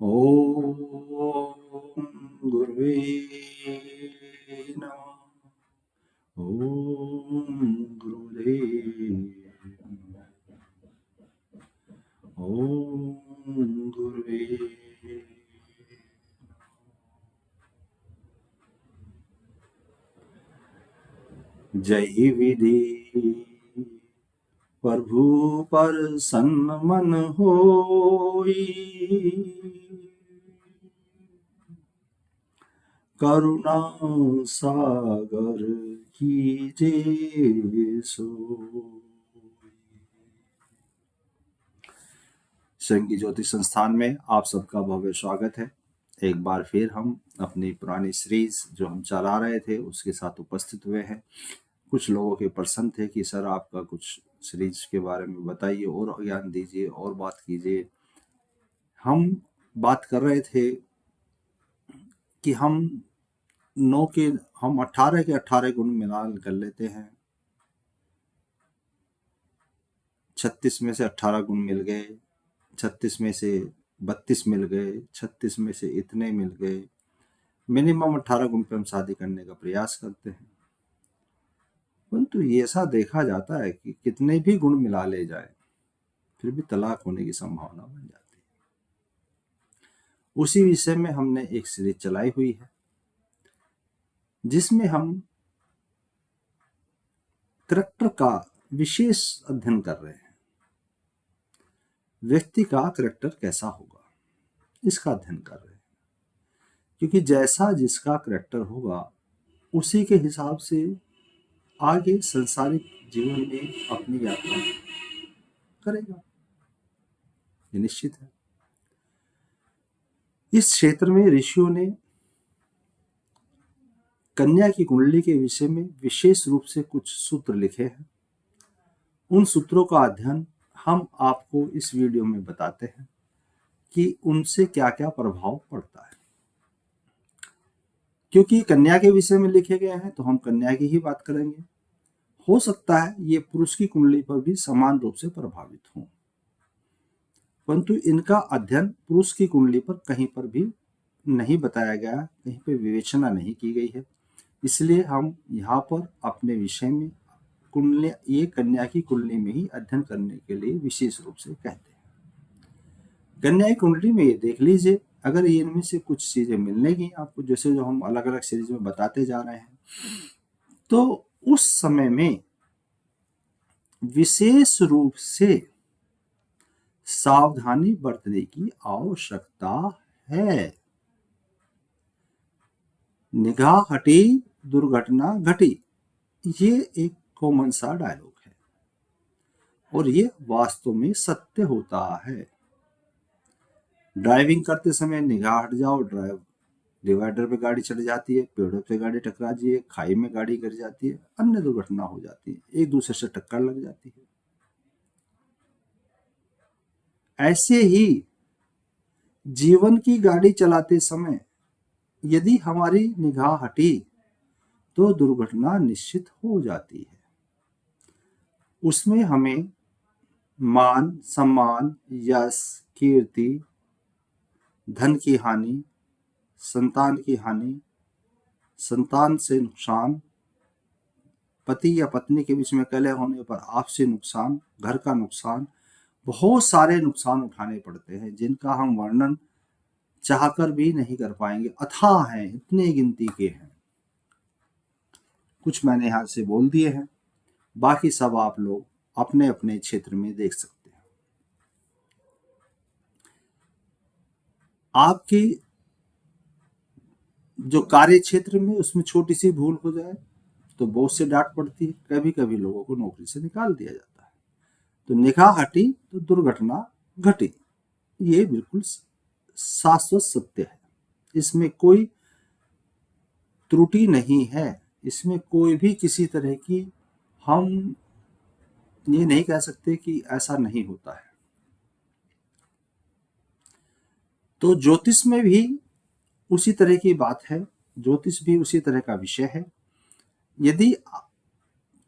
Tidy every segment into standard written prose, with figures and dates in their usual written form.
ॐ गुरुवे नमः। ॐ गुरुदेव नमः। ॐ गुरुवे जय विधि प्रभु प्रसन्न मन होई, करुणा सागर कीजे सोई। संगी ज्योति संस्थान में आप सबका भव्य स्वागत है। एक बार फिर हम अपनी पुरानी सीरीज जो हम चला रहे थे उसके साथ उपस्थित हुए हैं। कुछ लोगों के प्रश्न थे कि सर आपका कुछ सीरीज के बारे में बताइए और ज्ञान दीजिए और बात कीजिए। हम बात कर रहे थे कि हम 18 के 18 गुण मिलान कर लेते हैं। 36 में से 18 गुण मिल गए, 36 में से 32 मिल गए, 36 में से इतने मिल गए। मिनिमम 18 गुण पे हम शादी करने का प्रयास करते हैं, परंतु ऐसा देखा जाता है कि कितने भी गुण मिला ले जाए फिर भी तलाक होने की संभावना बन जाती है। उसी विषय में हमने एक सीरीज चलाई हुई है जिसमें हम करैक्टर का विशेष अध्ययन कर रहे हैं। व्यक्ति का करैक्टर कैसा होगा इसका अध्ययन कर रहे हैं, क्योंकि जैसा जिसका करैक्टर होगा उसी के हिसाब से आगे संसारिक जीवन में अपनी यात्रा करेगा, ये निश्चित है। इस क्षेत्र में ऋषियों ने कन्या की कुंडली के विषय में विशेष रूप से कुछ सूत्र लिखे हैं। उन सूत्रों का अध्ययन हम आपको इस वीडियो में बताते हैं कि उनसे क्या क्या प्रभाव पड़ता है। क्योंकि कन्या के विषय में लिखे गए हैं तो हम कन्या की ही बात करेंगे। हो सकता है ये पुरुष की कुंडली पर भी समान रूप से प्रभावित हों, परंतु इनका अध्ययन पुरुष की कुंडली पर कहीं पर भी नहीं बताया गया, कहीं पर विवेचना नहीं की गई है। इसलिए हम यहाँ पर अपने विषय में कुंडली, ये कन्या की कुंडली में ही अध्ययन करने के लिए विशेष रूप से कहते हैं। कन्या की कुंडली में ये देख लीजिए, अगर ये इनमें से कुछ चीजें मिलनेगी आपको, जैसे जो हम अलग अलग सीरीज में बताते जा रहे हैं, तो उस समय में विशेष रूप से सावधानी बरतने की आवश्यकता है। निगाह हटी दुर्घटना घटी, ये एक कॉमन सा डायलॉग है और ये वास्तव में सत्य होता है। ड्राइविंग करते समय निगाह हट जाओ, डिवाइडर पे गाड़ी चढ़ जाती है, पेड़ों पे गाड़ी टकरा जाती है, खाई में गाड़ी गिर जाती है, अन्य दुर्घटना हो जाती है, एक दूसरे से टक्कर लग जाती है। ऐसे ही जीवन की गाड़ी चलाते समय यदि हमारी निगाह हटी तो दुर्घटना निश्चित हो जाती है। उसमें हमें मान सम्मान, यश, कीर्ति, धन की हानि, संतान की हानि, संतान से नुकसान, पति या पत्नी के बीच में कलह होने पर आपसी नुकसान, घर का नुकसान, बहुत सारे नुकसान उठाने पड़ते हैं जिनका हम वर्णन चाहकर भी नहीं कर पाएंगे। अथाह हैं, इतने गिनती के हैं। कुछ मैंने यहां से बोल दिए हैं, बाकी सब आप लोग अपने अपने क्षेत्र में देख सकते हैं। आपकी जो कार्य क्षेत्र में उसमें छोटी सी भूल हो जाए तो बहुत से डांट पड़ती है, कभी कभी लोगों को नौकरी से निकाल दिया जाता है। तो निगाह हटी तो दुर्घटना घटी, ये बिल्कुल शाश्वत सत्य है, इसमें कोई त्रुटि नहीं है। इसमें कोई भी किसी तरह की हम ये नहीं कह सकते कि ऐसा नहीं होता है। तो ज्योतिष में भी उसी तरह की बात है, ज्योतिष भी उसी तरह का विषय है। यदि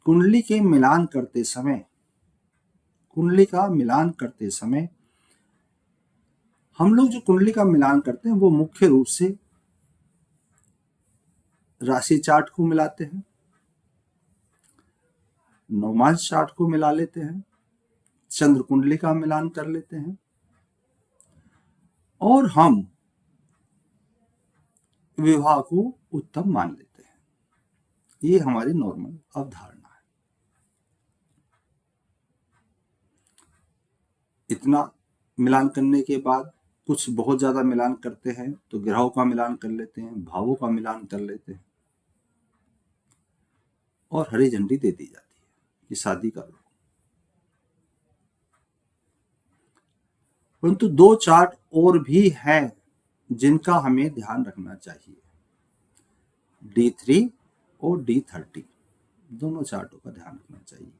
कुंडली के मिलान करते समय, कुंडली का मिलान करते समय हम लोग जो कुंडली का मिलान करते हैं वो मुख्य रूप से राशि चार्ट को मिलाते हैं, नवमांश चार्ट को मिला लेते हैं, चंद्र कुंडली का मिलान कर लेते हैं और हम विवाह को उत्तम मान लेते हैं। ये हमारी नॉर्मल अवधारणा है। इतना मिलान करने के बाद कुछ बहुत ज्यादा मिलान करते हैं तो ग्रहों का मिलान कर लेते हैं, भावों का मिलान कर लेते हैं और हरी झंडी दे दी जाती है कि शादी कर लो। परंतु दो चार्ट और भी हैं जिनका हमें ध्यान रखना चाहिए, D3 और D30, दोनों चार्टों का ध्यान रखना चाहिए।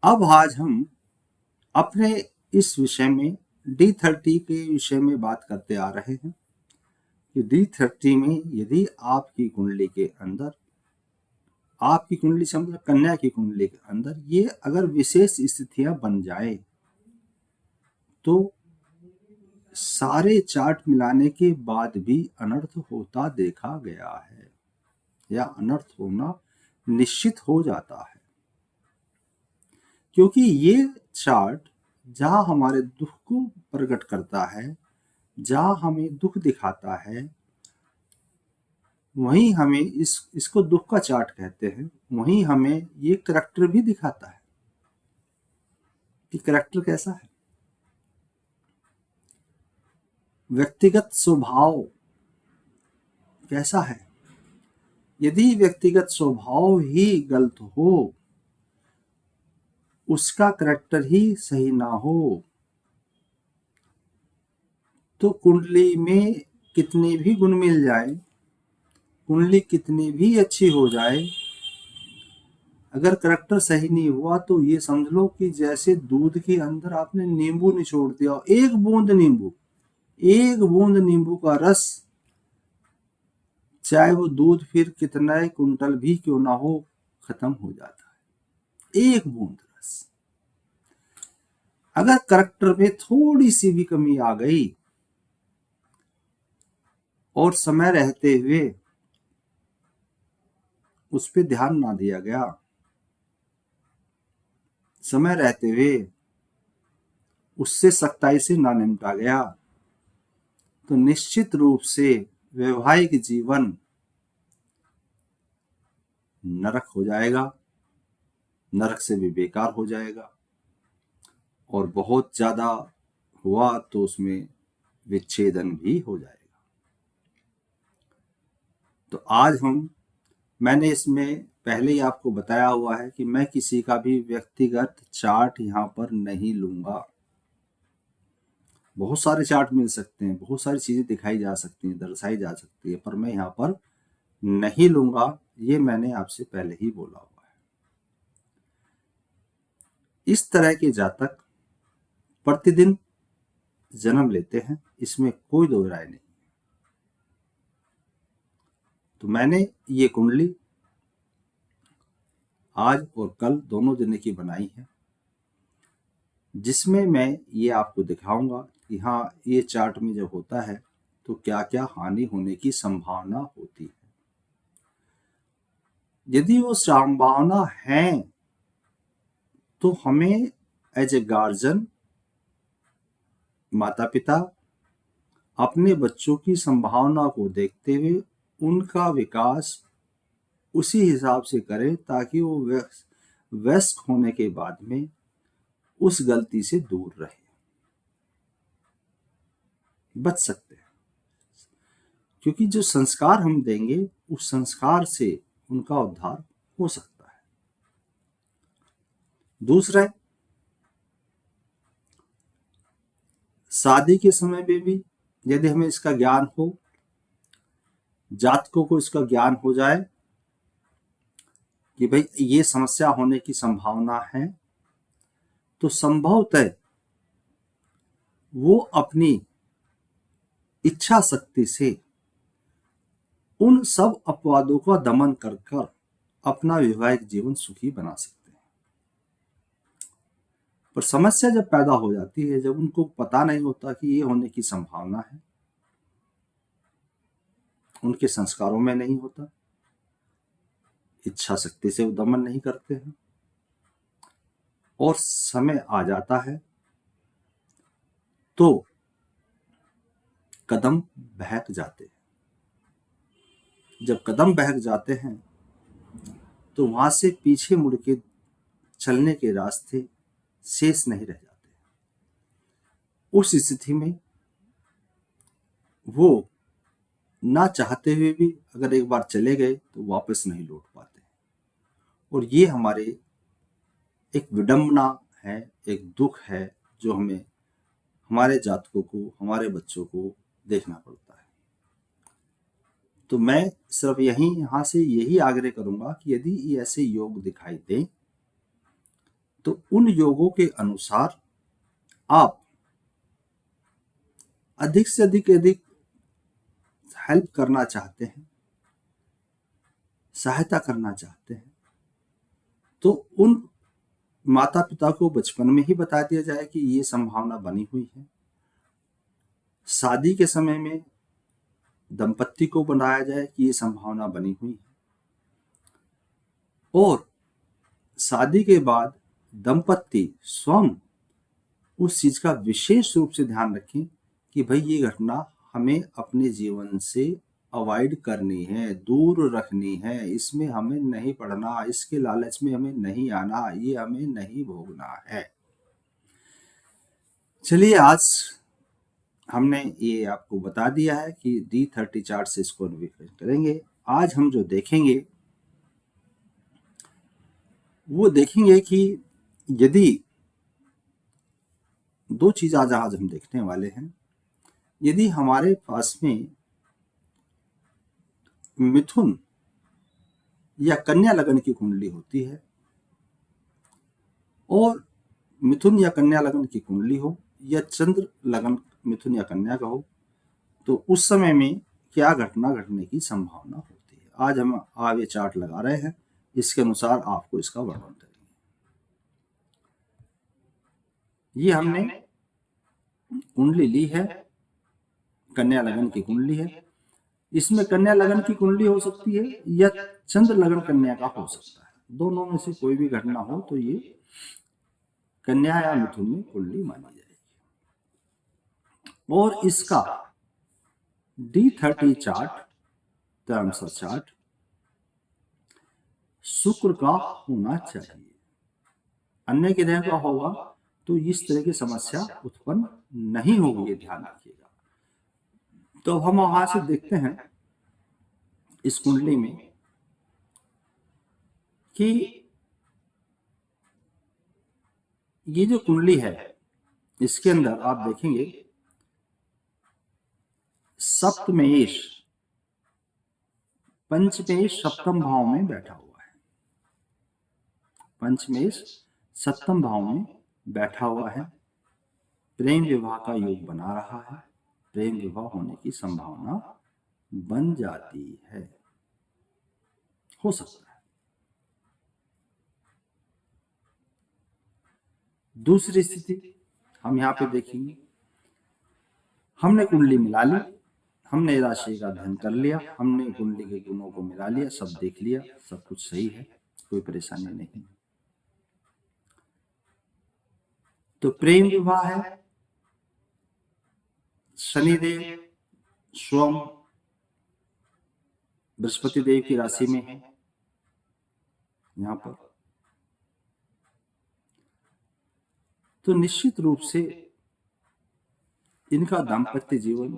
अब आज हम अपने इस विषय में D30 के विषय में बात करते आ रहे हैं कि D30 में यदि आपकी कुंडली के अंदर, आपकी कुंडली से मतलब कन्या की कुंडली के अंदर ये अगर विशेष स्थितियां बन जाए तो सारे चार्ट मिलाने के बाद भी अनर्थ होता देखा गया है या अनर्थ होना निश्चित हो जाता है, क्योंकि ये चार्ट जहां हमारे दुख को प्रकट करता है, जहां हमें दुख दिखाता है, वहीं हमें इसको दुख का चार्ट कहते हैं, वहीं हमें ये करैक्टर भी दिखाता है कि करैक्टर कैसा है, व्यक्तिगत स्वभाव कैसा है। यदि व्यक्तिगत स्वभाव ही गलत हो, उसका करैक्टर ही सही ना हो, तो कुंडली में कितने भी गुण मिल जाए, कुंडली कितनी भी अच्छी हो जाए, अगर करैक्टर सही नहीं हुआ तो ये समझ लो कि जैसे दूध के अंदर आपने नींबू निचोड़ दिया, एक बूंद नींबू का रस, चाहे वो दूध फिर कितना कुंटल भी क्यों ना हो, खत्म हो जाता है। एक बूंद रस। अगर करैक्टर में थोड़ी सी भी कमी आ गई और समय रहते हुए उस पर ध्यान ना दिया गया, समय रहते हुए उससे सख्ताई से ना निपटा गया, तो निश्चित रूप से वैवाहिक जीवन नरक हो जाएगा, नरक से भी बेकार हो जाएगा और बहुत ज्यादा हुआ तो उसमें विच्छेदन भी हो जाएगा। तो आज मैंने इसमें पहले ही आपको बताया हुआ है कि मैं किसी का भी व्यक्तिगत चार्ट यहाँ पर नहीं लूंगा। बहुत सारे चार्ट मिल सकते हैं, बहुत सारी चीजें दिखाई जा सकती हैं, दर्शाई जा सकती है, पर मैं यहाँ पर नहीं लूंगा, ये मैंने आपसे पहले ही बोला हुआ है। इस तरह के जातक प्रतिदिन जन्म लेते हैं, इसमें कोई दो राय नहीं। तो मैंने ये कुंडली आज और कल दोनों दिन की बनाई है, जिसमें मैं ये आपको दिखाऊंगा कि हाँ, ये चार्ट में जब होता है तो क्या क्या हानि होने की संभावना होती है। यदि वो संभावना है तो हमें एज ए गार्जियन, माता पिता, अपने बच्चों की संभावना को देखते हुए उनका विकास उसी हिसाब से करें ताकि वो वयस्क होने के बाद में उस गलती से दूर रहे, बच सकते हैं। क्योंकि जो संस्कार हम देंगे उस संस्कार से उनका उद्धार हो सकता है। दूसरा, शादी के समय में भी यदि हमें इसका ज्ञान हो, जातकों को इसका ज्ञान हो जाए कि भाई ये समस्या होने की संभावना है, तो संभवतः वो अपनी इच्छा शक्ति से उन सब अपवादों का दमन कर अपना वैवाहिक जीवन सुखी बना सकते हैं। पर समस्या जब पैदा हो जाती है, जब उनको पता नहीं होता कि ये होने की संभावना है, उनके संस्कारों में नहीं होता, इच्छा शक्ति से उद्दमन नहीं करते हैं, और समय आ जाता है तो कदम बहक जाते हैं। जब कदम बहक जाते हैं तो वहां से पीछे मुड़ के चलने के रास्ते शेष नहीं रह जाते। उस स्थिति में वो ना चाहते हुए भी अगर एक बार चले गए तो वापस नहीं लौट पाते। और ये हमारे एक विडंबना है, एक दुख है, जो हमें हमारे जातकों को, हमारे बच्चों को देखना पड़ता है। तो मैं सिर्फ यहाँ से यही आग्रह करूंगा कि यदि ऐसे योग दिखाई दें तो उन योगों के अनुसार आप अधिक से अधिक हेल्प करना चाहते हैं, सहायता करना चाहते हैं, तो उन माता पिता को बचपन में ही बता दिया जाए कि ये संभावना बनी हुई है। शादी के समय में दंपत्ति को बताया जाए कि ये संभावना बनी हुई है, और शादी के बाद दंपत्ति स्वयं उस चीज का विशेष रूप से ध्यान रखें कि भाई ये घटना हमें अपने जीवन से अवॉइड करनी है, दूर रखनी है, इसमें हमें नहीं पड़ना, इसके लालच में हमें नहीं आना, ये हमें नहीं भोगना है। चलिए, आज हमने ये आपको बता दिया है कि D30 चार्ट से इसको रिवीजन करेंगे। आज हम जो देखेंगे वो देखेंगे कि यदि दो चीज आज हम देखने वाले हैं। यदि हमारे पास में मिथुन या कन्या लगन की कुंडली होती है, और मिथुन या कन्या लगन की कुंडली हो, या चंद्र लगन मिथुन या कन्या का हो, तो उस समय में क्या घटना घटने की संभावना होती है। आज हम ये चार्ट लगा रहे हैं, इसके अनुसार आपको इसका वर्णन करेंगे। ये हमने कुंडली ली है, कन्या लगन की कुंडली है। इसमें कन्या लगन की कुंडली हो सकती है या चंद्र लगन कन्या का हो सकता है। दोनों में से कोई भी घटना हो तो ये कन्या या मिथुन में कुंडली मानी जाएगी। और इसका D30 चार्ट, धर्मशास्त्र चार्ट, शुक्र का होना चाहिए। अन्य ग्रह का होगा तो इस तरह की समस्या उत्पन्न नहीं होगी, ध्यान रखिएगा। तो हम वहां से देखते हैं इस कुंडली में कि ये जो कुंडली है इसके अंदर आप देखेंगे सप्तमेश, पंचमेश सप्तम भाव में बैठा हुआ है। पंचमेश सप्तम भाव में बैठा हुआ है, प्रेम विवाह का योग बना रहा है, प्रेम विवाह होने की संभावना बन जाती है, हो सकता है। दूसरी स्थिति हम यहाँ पे देखेंगे, हमने कुंडली मिला ली, हमने राशि का अध्ययन कर लिया, हमने कुंडली के गुणों को मिला लिया, सब देख लिया, सब कुछ सही है, कोई परेशानी नहीं। तो प्रेम विवाह है, शनिदेव स्वयं बृहस्पति देव की राशि में है यहां पर, तो निश्चित रूप से इनका दाम्पत्य जीवन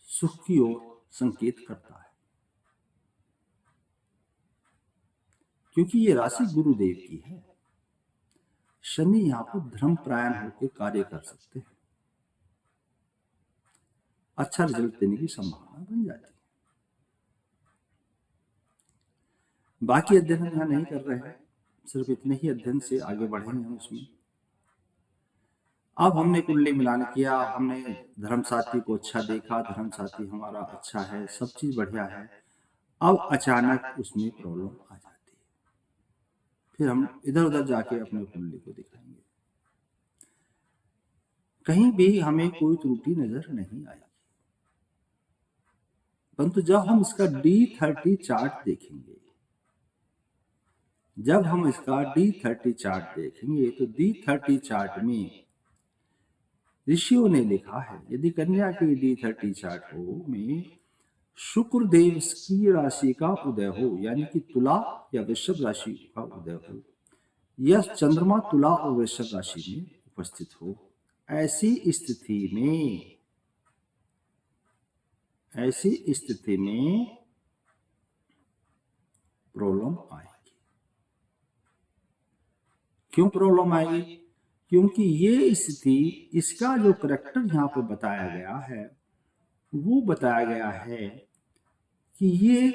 सुख की ओर संकेत करता है, क्योंकि ये राशि गुरुदेव की है। शनि यहां पर धर्मपरायण होकर कार्य कर सकते हैं, अच्छा रिजल्ट देने की संभावना बन जाती है। बाकी अध्ययन हम यहाँ नहीं कर रहे हैं, सिर्फ इतने ही अध्ययन से आगे बढ़ेंगे हम उसमें। अब हमने कुंडली मिलान किया, हमने धर्म साथी को अच्छा देखा, धर्म साथी हमारा अच्छा है, सब चीज बढ़िया है। अब अचानक उसमें प्रॉब्लम आ जाती है, फिर हम इधर उधर जाके अपने कुंडली को दिखाएंगे। कहीं भी हमें कोई त्रुटि नजर नहीं आई। परंतु जब हम इसका D30 चार्ट देखेंगे, जब हम इसका D30 चार्ट देखेंगे तो D30 चार्ट में ऋषियों ने लिखा है, यदि कन्या की D30 चार्ट हो में शुक्र देव की राशि का उदय हो, यानी कि तुला या वृषभ राशि का उदय हो, या चंद्रमा तुला और वृषभ राशि में उपस्थित हो, ऐसी स्थिति में प्रॉब्लम आएगी। क्यों प्रॉब्लम आएगी? क्योंकि ये स्थिति, इसका जो करेक्टर यहाँ पे बताया गया है, वो बताया गया है कि ये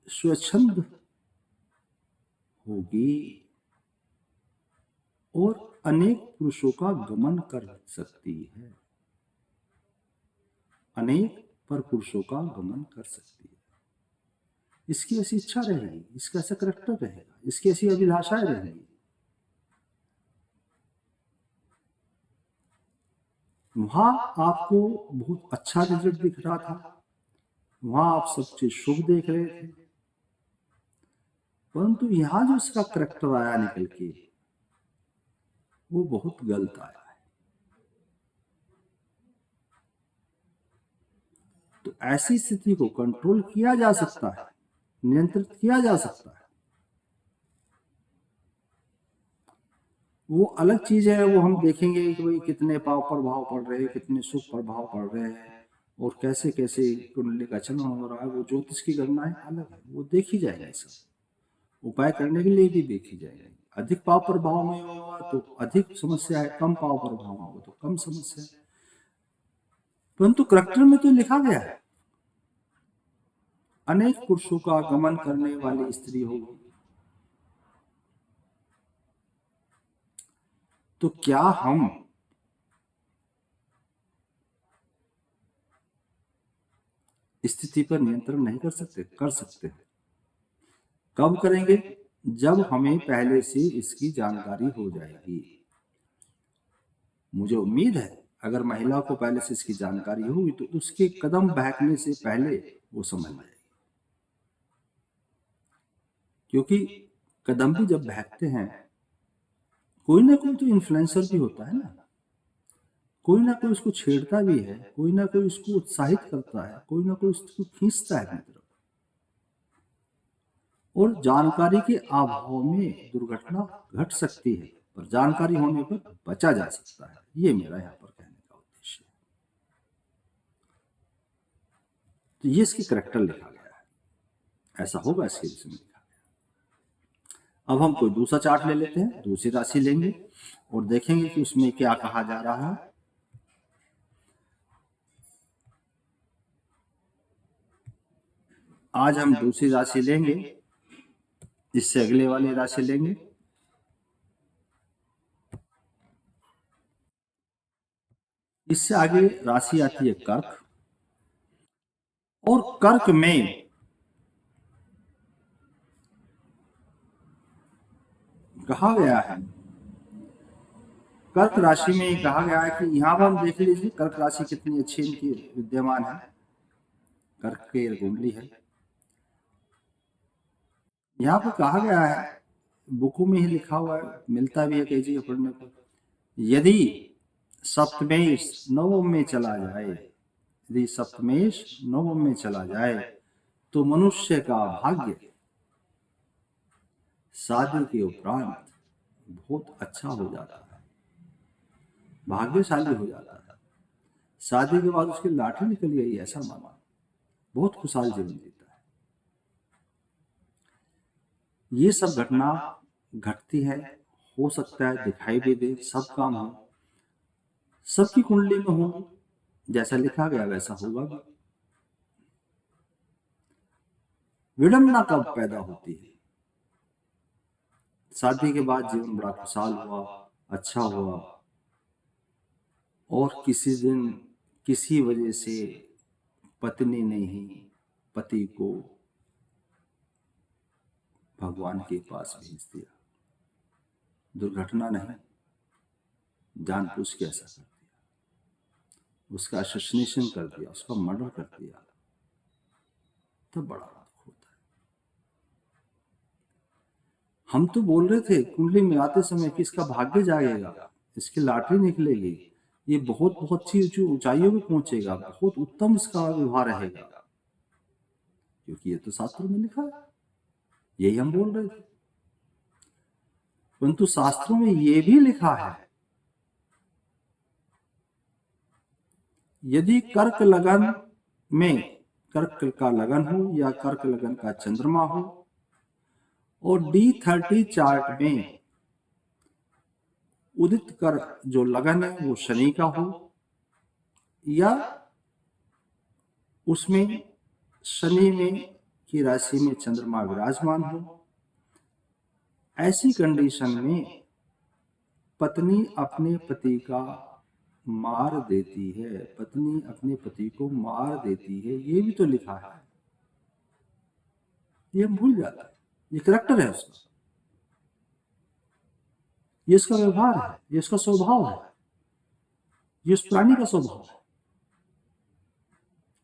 स्वच्छंद होगी और अनेक पुरुषों का गमन कर सकती है, अनेक पर पुरुषों का गमन कर सकती है। इसकी ऐसी इच्छा रहेगी, इसका ऐसा करेक्टर रहेगा, इसकी ऐसी अभिलाषाएं रहेंगी। वहां आपको बहुत अच्छा रिजल्ट दिख रहा था, वहां आप सब चीज शुभ देख रहे थे, परंतु यहां जो इसका करेक्टर आया निकल के, वो बहुत गलत आया है। तो ऐसी स्थिति को कंट्रोल किया जा सकता है, नियंत्रित किया जा सकता है। वो अलग चीज है, वो हम देखेंगे कि भाई कितने पाव प्रभाव पड़ रहे हैं, कितने शुभ प्रभाव पड़ रहे हैं, और कैसे कैसे कुंडली का चलन हो रहा है। वो ज्योतिष की गणनाएं अलग है, वो देखी जाएगी, सब उपाय करने के लिए भी देखी जाएगी। अधिक पाव प्रभाव में होगा तो अधिक समस्या है, कम पाव प्रभाव में होगा तो कम समस्या है। परंतु करेक्टर में तो लिखा गया है, अनेक पुरुषों का गमन करने वाली स्त्री होगी। तो क्या हम स्थिति पर नियंत्रण नहीं कर सकते? कर सकते हैं। कब करेंगे? जब हमें पहले से इसकी जानकारी हो जाएगी। मुझे उम्मीद है अगर महिला को पहले से इसकी जानकारी होगी तो उसके कदम बहकने से पहले वो समझ जाएगी। क्योंकि कदम भी जब बहकते हैं, कोई ना कोई तो इन्फ्लुएंसर भी होता है ना, कोई ना कोई उसको छेड़ता भी है, कोई ना कोई उसको उत्साहित करता है, कोई ना कोई उसको खींचता है अपनी तरफ। और जानकारी के अभाव में दुर्घटना घट सकती है, पर जानकारी होने पर बचा जा सकता है। ये मेरा यहाँ पर कहने का उद्देश्य है। तो ये इसकी करेक्टर लिखा गया है, ऐसा होगा इसके विषय में लिखा गया। अब हम कोई दूसरा चार्ट ले लेते हैं, दूसरी राशि लेंगे और देखेंगे कि उसमें क्या कहा जा रहा है। आज हम दूसरी राशि लेंगे, इससे अगले वाली राशि लेंगे। इससे आगे राशि आती है कर्क, और कर्क में कहा गया है, कर्क राशि में कहा गया है कि यहाँ पर हम देख लीजिए कर्क राशि कितनी अच्छी इनकी विद्यमान है। कर्क की कुंडली है, यहाँ पर कहा गया है, बुकों में ही लिखा हुआ है, मिलता भी है कई जगह पढ़ने को। यदि सप्तमेश नवम में चला जाए, यदि सप्तमेश नवम में चला जाए तो मनुष्य का भाग्य शादी के उपरांत बहुत अच्छा हो जाता है, भाग्यशाली हो जाता है। शादी के बाद उसकी लाठी निकल गई ऐसा माना, बहुत खुशहाल जीवन जीता है। ये सब घटना घटती है, हो सकता है दिखाई भी दे, सब काम हो, सबकी कुंडली में हो, जैसा लिखा गया वैसा होगा भी। विडंबना कब पैदा होती है? शादी के बाद जीवन बड़ा खुशहाल हुआ, अच्छा हुआ, और किसी दिन किसी वजह से पत्नी ने ही पति को भगवान के पास भेज दिया। दुर्घटना नहीं, जानबूझ के ऐसा कर दिया, उसका असैसिनेशन कर दिया, उसका मर्डर कर दिया, तब बड़ा दुख होता है। हम तो बोल रहे थे कुंडली मिलाते समय कि इसका भाग्य जागेगा, इसकी लॉटरी निकलेगी, ये बहुत बहुत सी ऊंचाइयों में पहुंचेगा, बहुत उत्तम इसका व्यवहार रहेगा, क्योंकि ये तो शास्त्रों में लिखा है, यही हम बोल रहे थे। परंतु शास्त्रों में ये भी लिखा है, यदि कर्क लगन में, कर्क का लगन हो या कर्क लगन का चंद्रमा हो, और D30 चार्ट में उदित कर जो लगन है वो शनि का हो, या उसमें शनि में की राशि में चंद्रमा विराजमान हो, ऐसी कंडीशन में पत्नी अपने पति का मार देती है, पत्नी अपने पति को मार देती है, ये भी तो लिखा है, ये हम भूल जाते हैं। ये करैक्टर है उसका, ये इसका व्यवहार है, ये इसका स्वभाव है, ये उस प्राणी का स्वभाव है,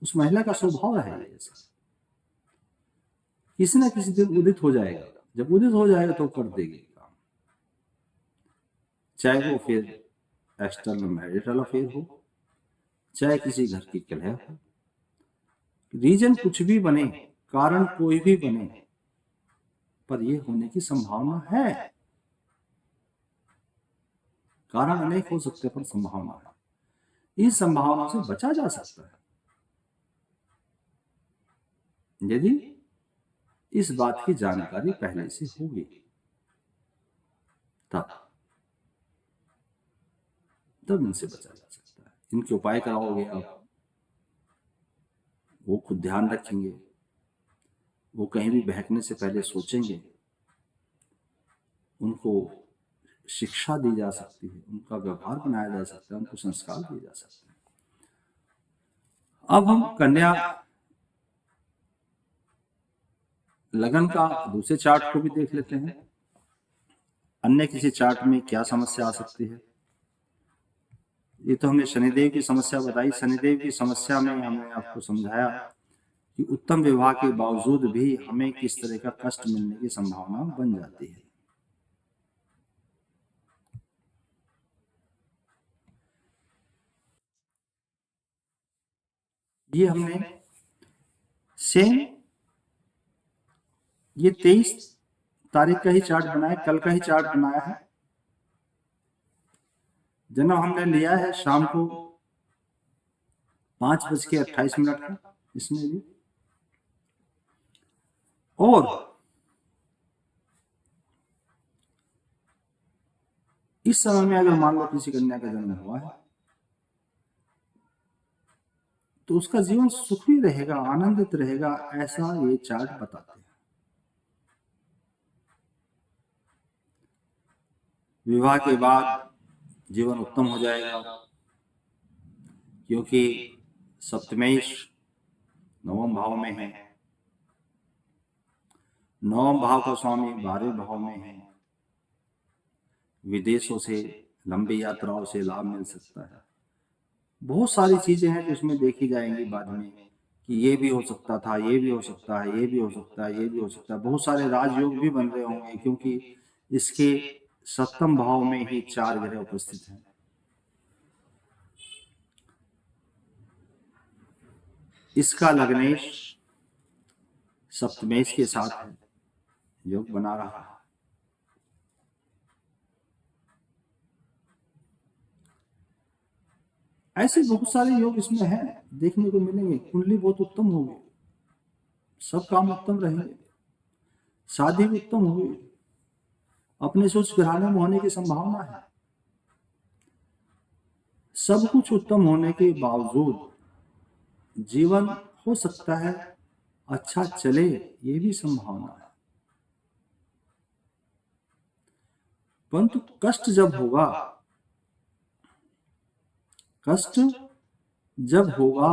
उस महिला का स्वभाव है। ये किसी ना किसी दिन उदित हो जाएगा, जब उदित हो जाएगा तो कर देगी काम, चाहे वो फिर एक्सटर्नल मैरिटल अफेयर हो, चाहे किसी घर की कलह हो, रीजन कुछ भी बने, कारण कोई भी बने, पर यह होने की संभावना है। कारण अनेक हो सकते हैं पर संभावना है, इन संभावनाओं से बचा जा सकता है यदि इस बात की जानकारी पहले से होगी, तब इनसे बचा जा सकता है। इनके उपाय कराओगे आप, वो खुद ध्यान रखेंगे, वो कहीं भी बहकने से पहले सोचेंगे, उनको शिक्षा दी जा सकती है, उनका व्यवहार बनाया जा सकता है, उनको संस्कार दिए जा सकते हैं। अब हम कन्या लगन का दूसरे चार्ट को भी देख लेते हैं, अन्य किसी चार्ट में क्या समस्या आ सकती है। ये तो हमने शनिदेव की समस्या बताई। शनिदेव की समस्या में हमने आपको समझाया कि उत्तम विवाह के बावजूद भी हमें किस तरह का कष्ट मिलने की संभावना बन जाती है। ये हमने सेम ये 23 तारीख का ही चार्ट बनाया, कल का ही चार्ट बनाया है। जन्म हमने लिया है शाम को 5:28 का, इसमें भी, और इस समय में अगर मान लो किसी कन्या का जन्म हुआ है तो उसका जीवन सुखी रहेगा, आनंदित रहेगा, ऐसा ये चार्ट बताते हैं। विवाह के बाद जीवन उत्तम हो जाएगा, क्योंकि सप्तमेश नवम भाव में है, नवम भाव का स्वामी 12वें भाव में है, विदेशों से लंबी यात्राओं से लाभ मिल सकता है। बहुत सारी चीजें हैं जो इसमें देखी जाएंगी बाद में, कि ये भी हो सकता था, ये भी हो सकता है, ये भी हो सकता है, ये भी हो सकता है। बहुत सारे राजयोग भी बन रहे होंगे, क्योंकि इसके 7वें भाव में ही 4 ग्रह उपस्थित हैं। इसका लग्नेश सप्तमेश के साथ है, योग बना रहा है। ऐसे बहुत सारे योग इसमें हैं, देखने को मिलेंगे। कुंडली बहुत उत्तम होगी, सब काम उत्तम रहेंगे, शादी भी उत्तम होगी, अपने से उच्च घराने में होने की संभावना है। सब कुछ उत्तम होने के बावजूद जीवन हो सकता है अच्छा चले, ये भी संभावना है। परंतु कष्ट जब होगा, कष्ट जब होगा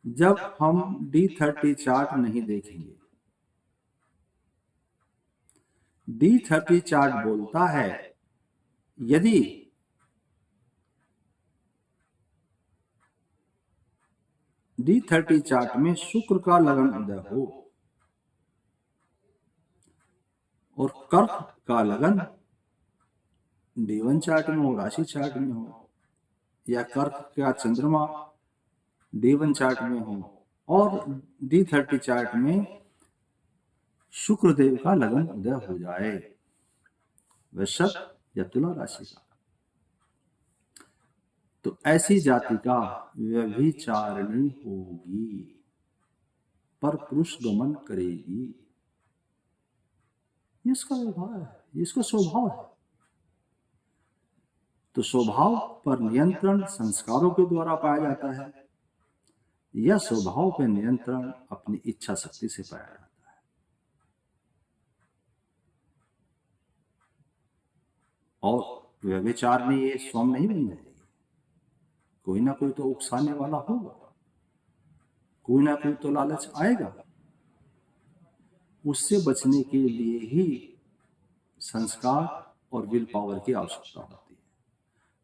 जब हम D30 चार्ट नहीं देखेंगे। D30 चार्ट बोलता है यदि D30 चार्ट में शुक्र का लगन उदय हो और कर्क का लगन D1 चार्ट में हो, राशि चार्ट में हो, या कर्क का चंद्रमा D1 चार्ट में हो और D30 चार्ट में शुक्रदेव का लगन उदय हो जाए, वृषभ या तुला राशि का, तो ऐसी जाति का व्यभिचारिणी होगी, पर पुरुष गमन करेगी। ये इसका व्यवहार है, ये इसका स्वभाव है। तो स्वभाव पर नियंत्रण संस्कारों के द्वारा पाया जाता है या स्वभाव पर नियंत्रण अपनी इच्छा शक्ति से पाया जाता है। और व्यभिचार में ये स्वयं नहीं बन जाएगी, कोई ना कोई तो उकसाने वाला होगा, कोई ना कोई तो लालच आएगा। उससे बचने के लिए ही संस्कार और विल पावर की आवश्यकता होती है,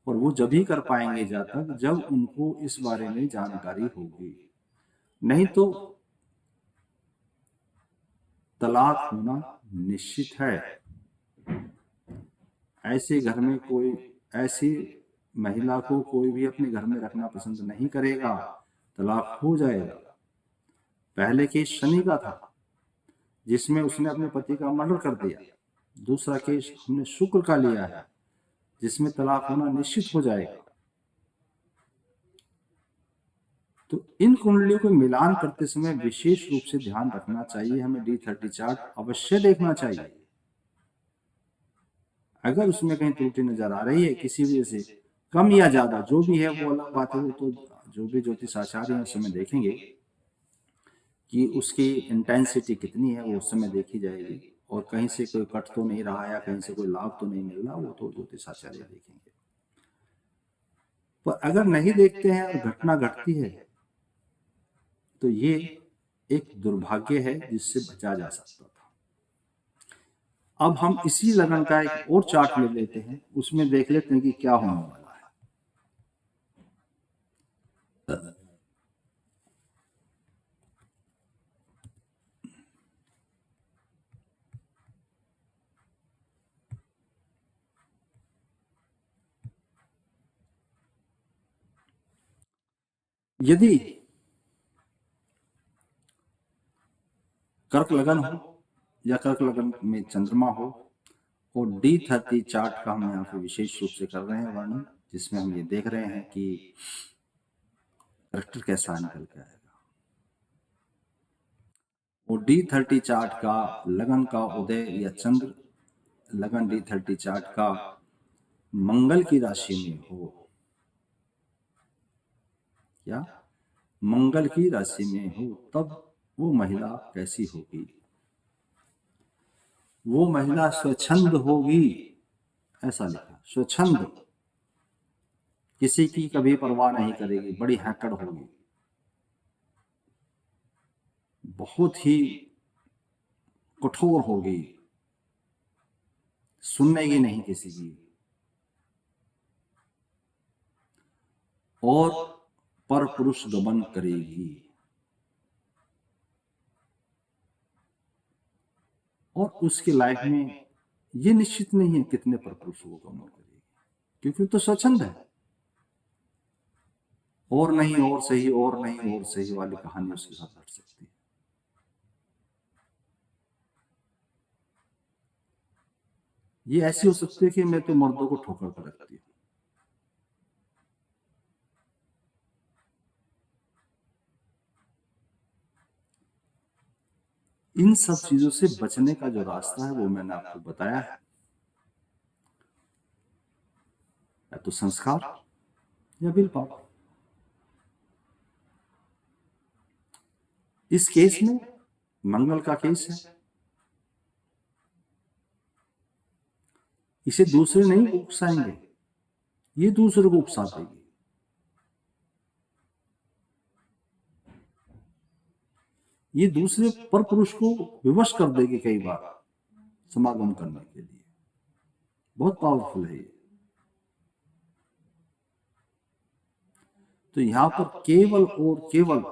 और वो जब ही कर पाएंगे जब उनको इस बारे में जानकारी होगी। नहीं तो तलाक होना निश्चित है। ऐसे घर में कोई, ऐसी महिला को कोई भी अपने घर में रखना पसंद नहीं करेगा, तलाक हो जाएगा। पहले केस शनि का था जिसमें उसने अपने पति का मर्डर कर दिया, दूसरा केस हमने शुक्र का लिया है जिसमें तलाक होना निश्चित हो जाएगा। तो इन कुंडलियों को मिलान करते समय विशेष रूप से ध्यान रखना चाहिए, हमें D30 चार्ट अवश्य देखना चाहिए। अगर उसमें कहीं त्रुटि नजर आ रही है किसी वजह से, कम या ज्यादा जो भी है वो अलग बात है, वो तो जो भी ज्योतिष आचार्य हैं उस समय देखेंगे कि उसकी इंटेंसिटी कितनी है, वो उस समय देखी जाएगी। और कहीं से कोई कट तो नहीं रहा या कहीं से कोई लाभ तो नहीं मिल रहा, वो तो ज्योतिष आचार्य देखेंगे। पर अगर नहीं देखते हैं और घटना घटती है तो ये एक दुर्भाग्य है जिससे बचा जा सकता था। अब हम इसी लगन का एक और चार्ट ले लेते हैं, उसमें देख लेते हैं कि क्या होने वाला है। यदि कर्क लगन हो या कर्क लगन में चंद्रमा हो, और D30 चार्ट का हम यहाँ पे विशेष रूप से कर रहे हैं वर्णन, जिसमें हम ये देख रहे हैं कि कैरेक्टर कैसा निकल के आएगा। और D30 चार्ट का लगन का उदय या चंद्र लगन D30 चार्ट का मंगल की राशि में हो, या मंगल की राशि में हो, तब वो महिला कैसी होगी? वो महिला स्वच्छंद होगी, ऐसा लिखा, स्वच्छंद, किसी की कभी परवाह नहीं करेगी, बड़ी हैकड़ होगी, बहुत ही कठोर होगी, सुनेगी नहीं किसी की, और पर पुरुष गमन करेगी। और उसकी लाइफ में ये निश्चित नहीं है कितने पर पुरुषों को गमन करेगी, क्योंकि तो स्वच्छंद है। और नहीं और सही, और नहीं और सही वाली कहानी उसके साथ घट सकती है। ये ऐसी हो सकती है कि मैं तो मर्दों को ठोकर कर रखती हूँ। इन सब चीजों से बचने का जो रास्ता है वो मैंने आपको बताया है, या तो संस्कार या विल पावर। इस केस में मंगल का केस है, इसे दूसरे नहीं उकसाएंगे, ये दूसरे को उकसा देगी। ये दूसरे पर पुरुष को विवश कर देगी कई बार समागम करने के लिए, बहुत पावरफुल है ये। तो यहां पर केवल और केवल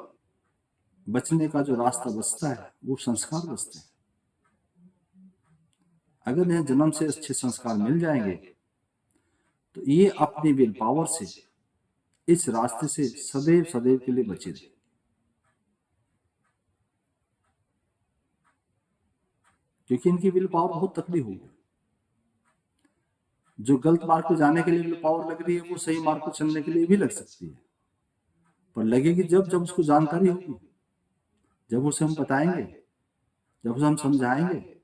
बचने का जो रास्ता बचता है वो संस्कार बचते हैं। अगर यह जन्म से अच्छे संस्कार मिल जाएंगे तो ये अपनी विल पावर से इस रास्ते से सदैव सदैव के लिए बचे रहे, क्योंकि इनकी विल पावर बहुत तकड़ी होगी। जो गलत मार्ग पे जाने के लिए विल पावर लग रही है वो सही मार्ग पे चलने के लिए भी लग सकती है, पर लगेगी जब जब उसको जानकारी होगी, जब उसे हम बताएंगे, जब उसे हम समझाएंगे।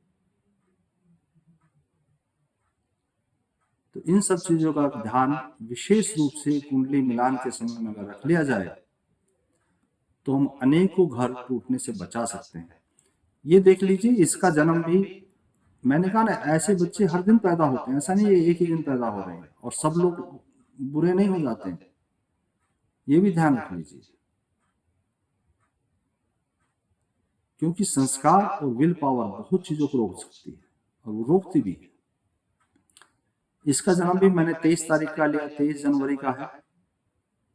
तो इन सब चीजों का ध्यान विशेष रूप से कुंडली मिलान के समय में अगर रख लिया जाए तो हम अनेकों घर टूटने से बचा सकते हैं। ये देख लीजिए, इसका जन्म भी, मैंने कहा ना, ऐसे बच्चे हर दिन पैदा होते हैं, ऐसा नहीं है एक ही दिन पैदा हो रहे हैं, और सब लोग बुरे नहीं हो जाते हैं, ये भी ध्यान रख लीजिए। क्योंकि संस्कार और विल पावर बहुत चीजों को रोक सकती है, और वो रोकती भी है। इसका जन्म भी मैंने 23 तारीख का लिया, 23 जनवरी का है,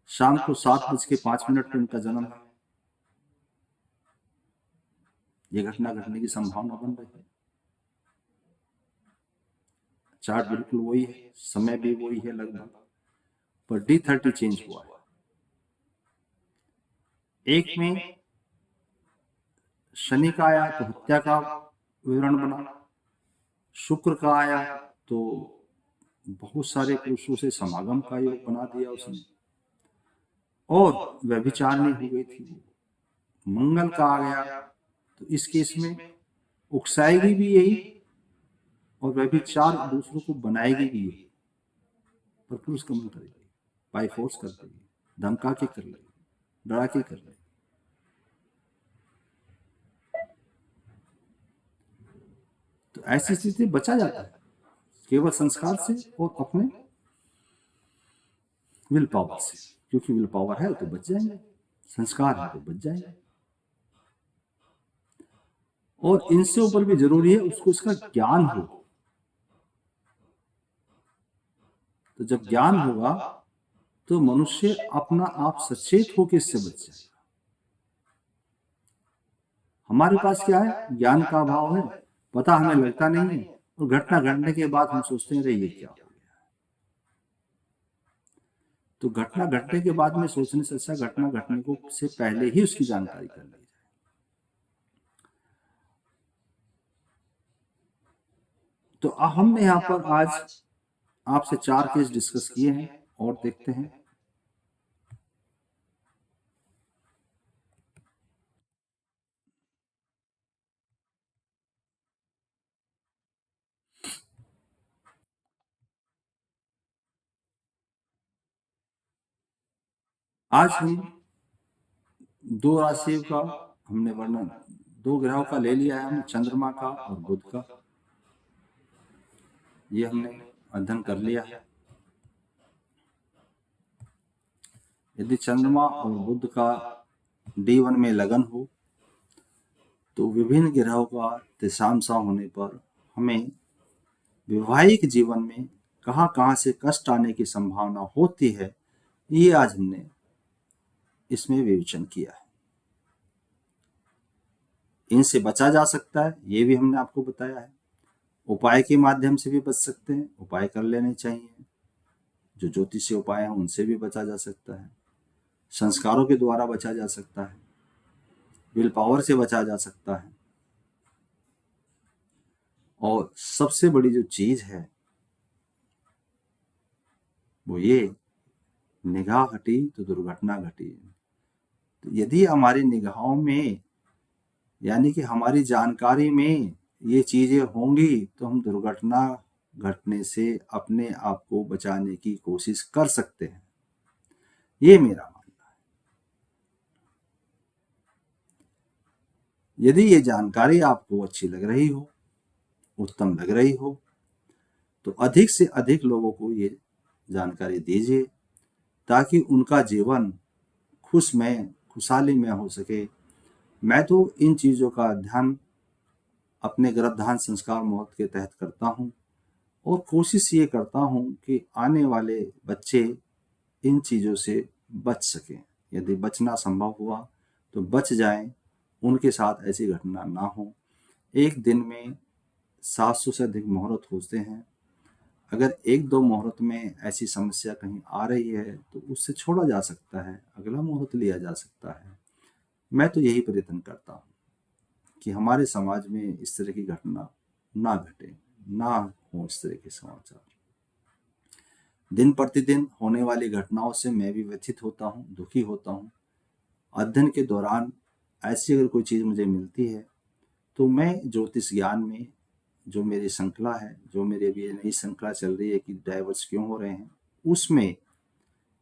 शाम को 7:05 पर इनका जन्म है। ये घटना घटने की संभावना बन रही है। चार्ट बिल्कुल वही है, समय भी वही है लगभग, पर D30 चेंज हुआ है। एक में शनि का आया तो हत्या का विवरण बना, शुक्र का आया तो बहुत सारे पुरुषों से समागम का योग बना दिया उसने, और व्यभिचारिणी हो गई थी। मंगल का आ गया तो इस केस में उकसाएगी भी यही, और व्यभिचार दूसरों को बनाएगी भी यही, पर पुरुष कमल करेगी, बाई फोर्स कर देगी, धमका के कर लेगी, डरा के कर लेगी। तो ऐसी स्थिति बचा जाता है केवल संस्कार से और अपने विल पावर से, क्योंकि विल पावर है तो बच जाएंगे, संस्कार है तो बच जाएंगे। और इनसे ऊपर भी जरूरी है उसको इसका ज्ञान हो। तो जब ज्ञान होगा तो मनुष्य अपना आप सचेत होकर इससे बच जाएगा। हमारे पास क्या है, ज्ञान का अभाव है, पता हमें लगता नहीं है, और घटना घटने के बाद हम सोचते हैं ये क्या हो गया। तो घटना घटने के बाद में सोचने से अच्छा घटना घटने को से पहले ही उसकी जानकारी कर ली जाए। तो हमने यहाँ पर आज आपसे 4 केस डिस्कस किए हैं, और देखते हैं। आज हम 2 राशियों का हमने वर्णन, 2 ग्रहों का ले लिया है हमने, चंद्रमा का और बुध का, ये हमने अध्ययन कर लिया है। यदि चंद्रमा और बुध का D1 में लगन हो तो विभिन्न ग्रहों का दशांश होने पर हमें वैवाहिक जीवन में कहाँ कहाँ से कष्ट आने की संभावना होती है, ये आज हमने इसमें विवेचन किया है। इनसे बचा जा सकता है, ये भी हमने आपको बताया है। उपाय के माध्यम से भी बच सकते हैं, उपाय कर लेने चाहिए। जो ज्योतिषीय उपाय हैं उनसे भी बचा जा सकता है, संस्कारों के द्वारा बचा जा सकता है, विल पावर से बचा जा सकता है। और सबसे बड़ी जो चीज है वो ये, निगाह हटी तो दुर्घटना घटी। तो यदि हमारी निगाहों में, यानी कि हमारी जानकारी में ये चीजें होंगी तो हम दुर्घटना घटने से अपने आप को बचाने की कोशिश कर सकते हैं, ये मेरा मानना है। यदि ये जानकारी आपको अच्छी लग रही हो, उत्तम लग रही हो, तो अधिक से अधिक लोगों को ये जानकारी दीजिए, ताकि उनका जीवन खुशमय, खुशहाली में हो सके। मैं तो इन चीज़ों का ध्यान अपने गर्भधान संस्कार मुहूर्त के तहत करता हूँ, और कोशिश ये करता हूँ कि आने वाले बच्चे इन चीज़ों से बच सकें। यदि बचना संभव हुआ तो बच जाएं, उनके साथ ऐसी घटना ना हो। एक दिन में 700 से अधिक मुहूर्त होते हैं। अगर एक दो मुहूर्त में ऐसी समस्या कहीं आ रही है तो उससे छोड़ा जा सकता है, अगला मुहूर्त लिया जा सकता है। मैं तो यही प्रयत्न करता हूँ कि हमारे समाज में इस तरह की घटना ना घटे, ना हो इस तरह के समाचार। दिन प्रतिदिन होने वाली घटनाओं से मैं भी व्यथित होता हूँ, दुखी होता हूँ। अध्ययन के दौरान ऐसी अगर कोई चीज़ मुझे मिलती है तो मैं ज्योतिष ज्ञान में जो मेरी श्रृंखला है, जो मेरी अभी ये नई श्रृंखला चल रही है कि डाइवर्स क्यों हो रहे हैं, उसमें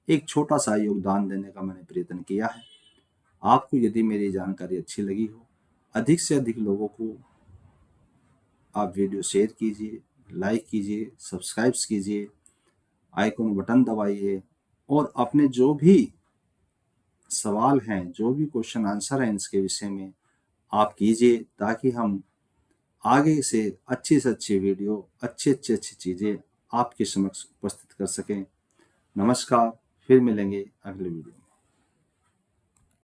एक छोटा सा योगदान देने का मैंने प्रयत्न किया है। आपको यदि मेरी जानकारी अच्छी लगी हो, अधिक से अधिक लोगों को आप वीडियो शेयर कीजिए, लाइक कीजिए, सब्सक्राइब कीजिए, आइकॉन बटन दबाइए और अपने जो भी सवाल हैं, जो भी क्वेश्चन आंसर हैं इसके विषय में आप कीजिए, ताकि हम आगे से अच्छी वीडियो, अच्छी चीज़ें आपके समक्ष उपस्थित कर सकें। नमस्कार, फिर मिलेंगे अगले वीडियो में।